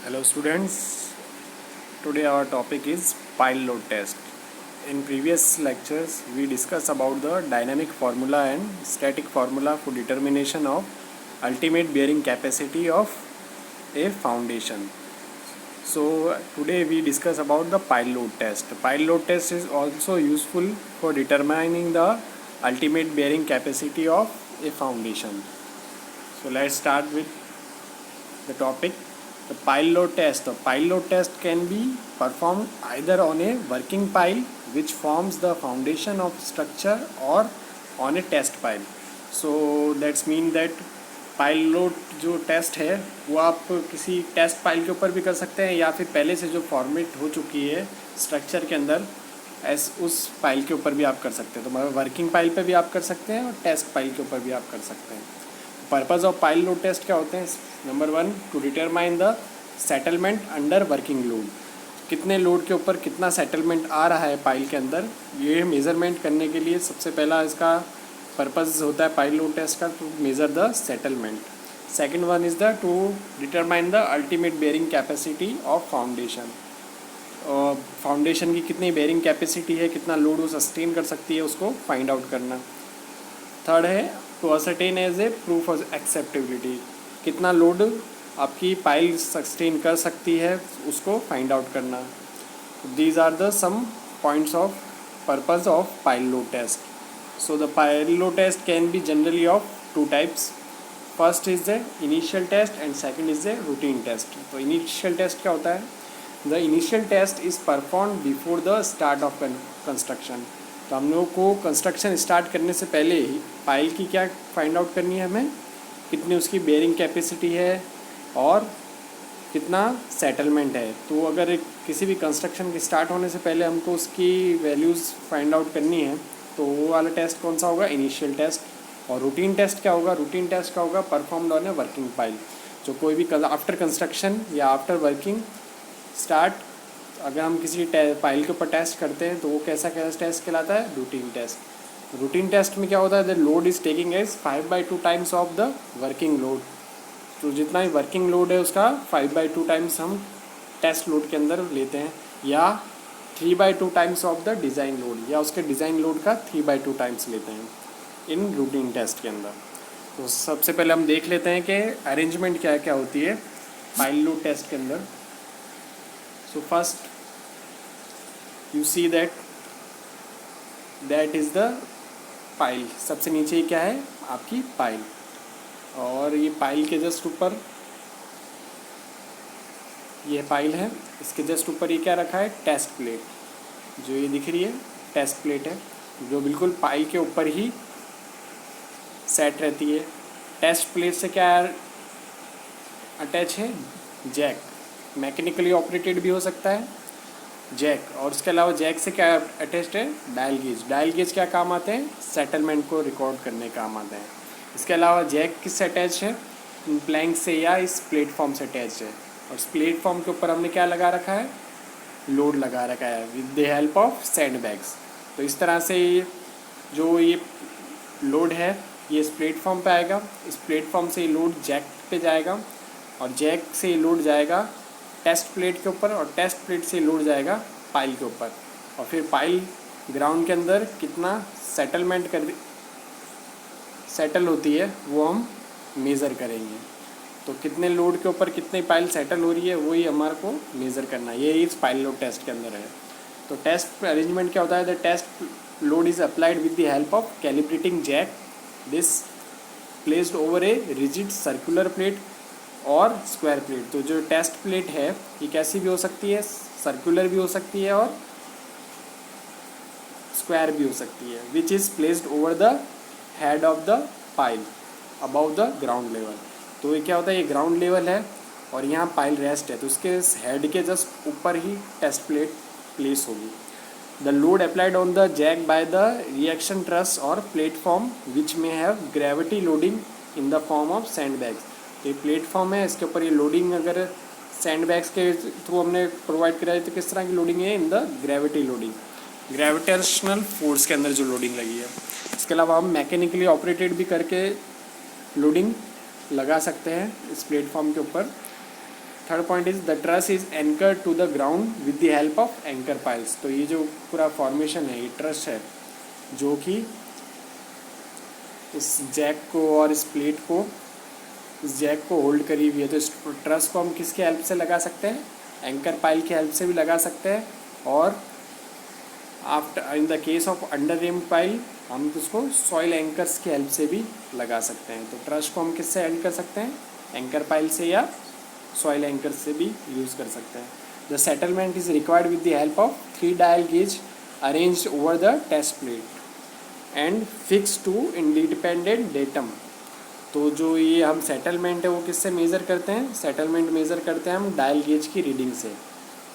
Hello students, today our topic is pile load test. In previous lectures we discussed about the dynamic formula and static formula for determination of ultimate bearing capacity of a foundation. So today we discuss about the pile load test. Pile load test is also useful for determining the ultimate bearing capacity of a foundation. So let's start with the topic. The pile load test. The pile load test can be performed either on a working pile which forms the foundation of structure or on a test pile. So that's mean that pile load जो test है वो आप किसी test pile के ऊपर भी कर सकते हैं या फिर पहले से जो फॉर्मेट हो चुकी है स्ट्रक्चर के अंदर उस पाइल के ऊपर भी आप कर सकते हैं। तो वर्किंग पाइल पे भी आप कर सकते हैं और टेस्ट पाइल के ऊपर भी आप कर सकते हैं। Purpose of pile load test क्या होते हैं? Number 1, to determine the settlement under working load. कितने लोड के ऊपर कितना सेटलमेंट आ रहा है पाइल के अंदर, ये मेज़रमेंट करने के लिए सबसे पहला इसका पर्पज़ होता है पाइल लोड टेस्ट का, to measure the settlement. Second one is the to determine the ultimate bearing capacity of foundation. Foundation की कितनी बेयरिंग कैपेसिटी है, कितना लोड वो सस्टेन कर सकती है, उसको फाइंड आउट करना। थर्ड है to ascertain as a proof of acceptability. कितना लोड आपकी पाइल सस्टेन कर सकती है उसको फाइंड आउट करना। These are the some points of purpose of pile load test. So the pile load test can be generally of two types. First is the initial test and second is the routine test. तो initial test क्या होता है? The initial test is performed before the start of construction. तो हम लोगों को construction start करने से पहले ही पाइल की क्या फाइंड आउट करनी है हमें, कितनी उसकी बेयरिंग कैपेसिटी है और कितना सेटलमेंट है। तो अगर किसी भी कंस्ट्रक्शन के स्टार्ट होने से पहले हमको उसकी वैल्यूज़ फाइंड आउट करनी है तो वो वाला टेस्ट कौन सा होगा? Initial test. और रूटीन टेस्ट क्या होगा? रूटीन टेस्ट क्या होगा? Performed on a working pile. जो कोई भी आफ्टर कंस्ट्रक्शन या आफ्टर वर्किंग स्टार्ट अगर हम किसी पाइल के ऊपर टेस्ट करते हैं तो वो कैसा टेस्ट कहलाता है? Routine test. रूटीन टेस्ट में क्या होता है? The load is taking as 5/2 times of the working load. तो जितना ही वर्किंग लोड है उसका 5/2 टाइम्स हम टेस्ट लोड के अंदर लेते हैं, या 3/2 times of the design load, या उसके डिज़ाइन लोड का 3/2 टाइम्स लेते हैं इन रूटीन टेस्ट के अंदर। तो सबसे पहले हम देख लेते हैं कि अरेंजमेंट क्या क्या होती है पाइल लोड टेस्ट के अंदर। So first you see that is the pile. सबसे नीचे क्या है? आपकी पाइल। और ये पाइल के जस्ट ऊपर ये पाइल है, इसके जस्ट ऊपर ये क्या रखा है? Test plate. जो ये दिख रही है टेस्ट प्लेट है जो बिल्कुल पाइल के ऊपर ही सेट रहती है। टेस्ट प्लेट से क्या अटैच है? जैक। मैकेनिकली ऑपरेटेड भी हो सकता है जैक। और उसके अलावा जैक से क्या अटैच्ड है? Dial gauge. डायल गेज क्या काम आते हैं? सेटलमेंट को रिकॉर्ड करने काम आते हैं। इसके अलावा जैक किससे अटैच है? प्लैंक से या इस प्लेटफॉर्म से अटैच है। और इस प्लेटफॉर्म के ऊपर हमने क्या लगा रखा है? लोड लगा रखा है with the help of sand bags. तो इस तरह से जो ये लोड है ये इस प्लेटफॉर्म पे आएगा, इस प्लेटफॉर्म से ये लोड जैक पे जाएगा और जैक से ये लोड जाएगा टेस्ट प्लेट के ऊपर और टेस्ट प्लेट से लोड जाएगा पाइल के ऊपर। और फिर पाइल ग्राउंड के अंदर कितना सेटल होती है वो हम मेज़र करेंगे। तो कितने लोड के ऊपर कितनी पाइल सेटल हो रही है वही हमारे को मेज़र करना है। ये इस पाइल लोड टेस्ट के अंदर है। तो टेस्ट अरेंजमेंट क्या होता है? The test load is applied with the help of calibrating jack this placed over a rigid circular plate और स्क्वायर प्लेट। तो जो टेस्ट प्लेट है ये कैसी भी हो सकती है? सर्कुलर भी हो सकती है और स्क्वायर भी हो सकती है। Which is placed over the head of the pile about the ground level. तो ये क्या होता है? ये ग्राउंड लेवल है और यहाँ पाइल रेस्ट है, तो उसके हेड के जस्ट ऊपर ही टेस्ट प्लेट प्लेस होगी। The load applied on the jack by the reaction truss और platform which may have gravity loading in the form of sand bags. ये प्लेटफॉर्म है, इसके ऊपर ये लोडिंग अगर सैंड बैग्स के थ्रू हमने प्रोवाइड कराई तो किस तरह की लोडिंग है? In the gravity loading, gravitational force के अंदर जो लोडिंग लगी है। इसके अलावा हम मैकेनिकली ऑपरेटेड भी करके लोडिंग लगा सकते हैं इस प्लेटफॉर्म के ऊपर। Third point is the truss is anchor to the ground with the help of anchor piles. तो ये जो पूरा फॉर्मेशन है ये ट्रस है जो कि इस जैक को और इस प्लेट को, इस जैक को होल्ड करी हुई है। तो इस ट्रस को हम किसके हेल्प से लगा सकते हैं, एंकर पाइल की हेल्प से भी लगा सकते हैं, और after in the case of under rimmed pile हम उसको सॉइल एंकर्स की हेल्प से भी लगा सकते हैं। तो ट्रस को हम किससे हेल्प कर सकते हैं, एंकर पाइल से या सॉइल एंकर से भी यूज़ कर सकते हैं। The settlement is required with the help of 3 dial gauge arranged over the test plate and fix to independent datum. तो जो ये हम सेटलमेंट है वो किससे मेज़र करते हैं, सेटलमेंट मेज़र करते हैं हम डायल गेज की रीडिंग से,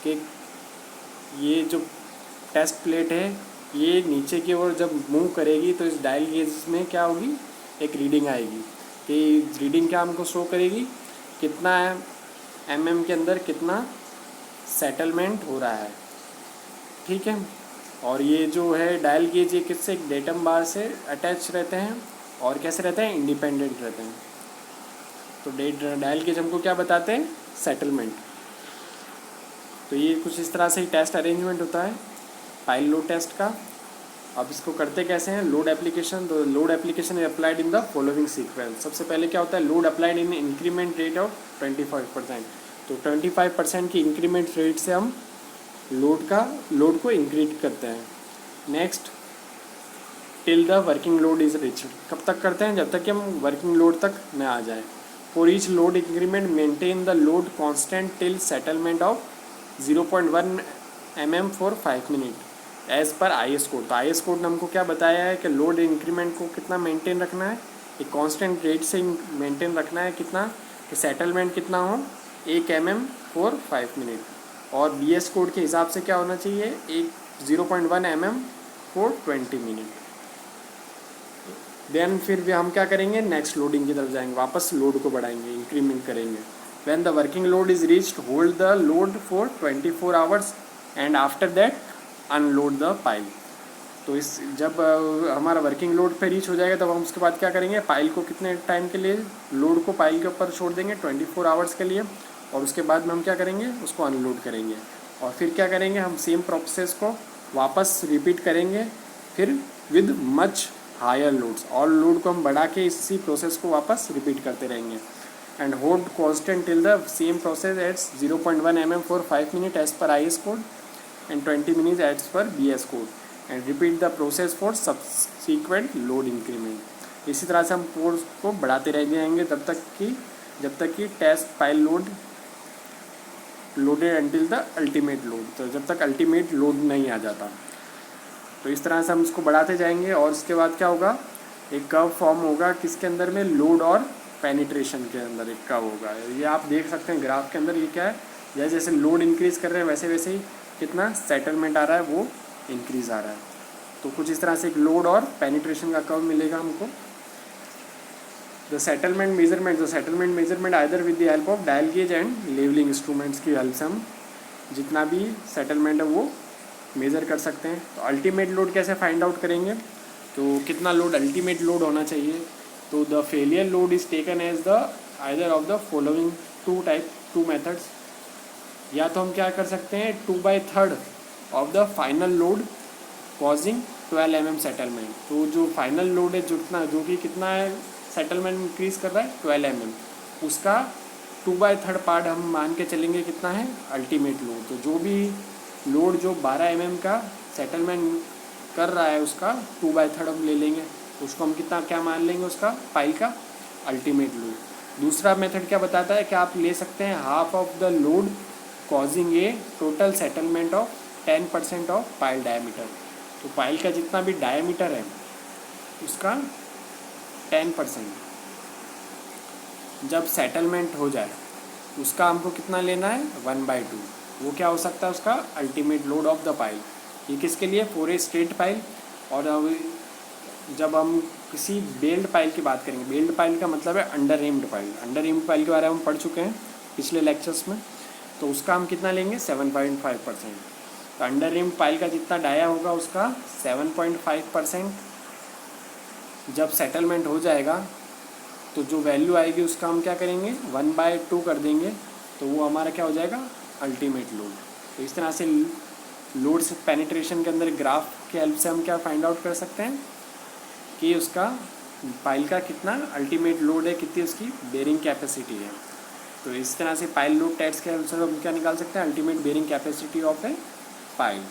कि ये जो टेस्ट प्लेट है ये नीचे की ओर जब मूव करेगी तो इस डायल गेज में क्या होगी, एक रीडिंग आएगी, कि रीडिंग क्या हमको शो करेगी, कितना एमएम के अंदर कितना सेटलमेंट हो रहा है। ठीक है, और ये जो है डायल गेज ये किससे, एक डेटम बार से अटैच रहते हैं और कैसे रहते हैं, इंडिपेंडेंट रहते हैं। तो डायल गेज हमको क्या बताते हैं, सेटलमेंट। तो ये कुछ इस तरह से ही टेस्ट अरेंजमेंट होता है पाइल लोड टेस्ट का। अब इसको करते कैसे हैं, लोड एप्लीकेशन। तो load application is applied in the following sequence. सबसे पहले क्या होता है, load applied in increment rate of 25%। तो 25% की इंक्रीमेंट रेट से हम लोड को इंक्रीज करते हैं। Next, till the working load is rich. कब तक करते हैं, जब तक कि हम वर्किंग लोड तक न आ जाए। For each load increment maintain the load constant till settlement of 0.1 mm for 5 minute as per IS code. तो IS कोड ने हमको क्या बताया है कि लोड इंक्रीमेंट को कितना मेंटेन रखना है, एक कांस्टेंट रेट से मेंटेन रखना है, कितना कि सेटलमेंट कितना हो, 1 mm फॉर 5 मिनट। और BS कोड के हिसाब से क्या होना चाहिए, 0.1 mm फॉर 20 मिनट। देन फिर भी हम क्या करेंगे, नेक्स्ट लोडिंग की तरफ जाएंगे, वापस लोड को बढ़ाएंगे, इंक्रीमेंट करेंगे। When the working load is reached hold the load for 24 hours and after that unload the pile. तो इस जब हमारा वर्किंग लोड पे रीच हो जाएगा तब हम उसके बाद क्या करेंगे, पाइल को कितने टाइम के लिए, लोड को पाइल के ऊपर छोड़ देंगे 24 आवर्स के लिए, और उसके बाद में हम क्या करेंगे, उसको अनलोड करेंगे। और फिर क्या करेंगे, हम सेम प्रोसेस को वापस रिपीट करेंगे, फिर विद मच हायर लोड्स, और लोड को हम बढ़ा के इसी प्रोसेस को वापस रिपीट करते रहेंगे। And hold constant till the same process at 0.1 mm for 5 minute as per IS code and 20 minute as per BS code, and repeat the process for subsequent load increment. इसी तरह से हम course को बढ़ाते रह जाएंगे जब तक कि test pile load loaded until the ultimate load. तो जब तक अल्टीमेट लोड नहीं आ जाता। तो इस तरह से हम इसको बढ़ाते जाएंगे, और उसके बाद क्या होगा, एक कर्व फॉर्म होगा किसके अंदर में, लोड और पेनिट्रेशन के अंदर एक कर्व होगा। ये आप देख सकते हैं ग्राफ के अंदर, ये क्या है, जैसे जैसे लोड इंक्रीज़ कर रहे हैं वैसे वैसे ही कितना सेटलमेंट आ रहा है वो इंक्रीज़ आ रहा है। तो कुछ इस तरह से एक लोड और पेनिट्रेशन का कर्व मिलेगा हमको। The settlement measurement either with the help of dial gauge and levelling instruments की हेल्प से हम जितना भी सेटलमेंट है वो मेज़र कर सकते हैं। तो अल्टीमेट लोड कैसे फाइंड आउट करेंगे, तो कितना लोड अल्टीमेट लोड होना चाहिए। तो the failure load is taken as the either of the following two methods. या तो हम क्या कर सकते हैं, 2/3 of the final load causing 12 mm settlement. तो जो फाइनल लोड है जो कि कितना है सेटलमेंट इंक्रीज़ कर रहा है 12 mm, उसका 2/3 पार्ट हम मान के चलेंगे कितना है अल्टीमेट लोड। तो जो भी लोड जो 12 mm का सेटलमेंट कर रहा है उसका 2/3 हम ले लेंगे, उसको हम कितना क्या मान लेंगे, उसका पाइल का अल्टीमेट लोड। दूसरा मेथड क्या बताता है कि आप ले सकते हैं half of the load causing A total settlement of 10% of pile diameter. तो पाइल का जितना भी डायमीटर है उसका 10% जब सेटलमेंट हो जाए उसका हमको कितना लेना है 1/2। वो क्या हो सकता है, उसका ultimate load of the pile. ये किसके लिए, पूरे स्ट्रेट पाइल। और जब हम किसी बेल्ट पाइल की बात करेंगे, बेल्ट पाइल का मतलब है under rimmed pile. Under rimmed pile के बारे में हम पढ़ चुके हैं पिछले लेक्चर्स में। तो उसका हम कितना लेंगे 7.5%। तो अंडर रिम्ड पाइल का जितना डाया होगा उसका 7.5% जब सेटलमेंट हो जाएगा तो जो वैल्यू आएगी उसका हम क्या करेंगे 1/2 कर देंगे। तो वो हमारा क्या हो जाएगा, अल्टीमेट लोड। तो इस तरह से लोड्स पेनिट्रेशन के अंदर ग्राफ के हेल्प से हम क्या फाइंड आउट कर सकते हैं कि उसका पाइल का कितना अल्टीमेट लोड है, कितनी उसकी बेरिंग कैपेसिटी है। तो इस तरह से पाइल लोड टेस्ट के हेल्प से हम क्या निकाल सकते हैं, ultimate bearing capacity of a pile.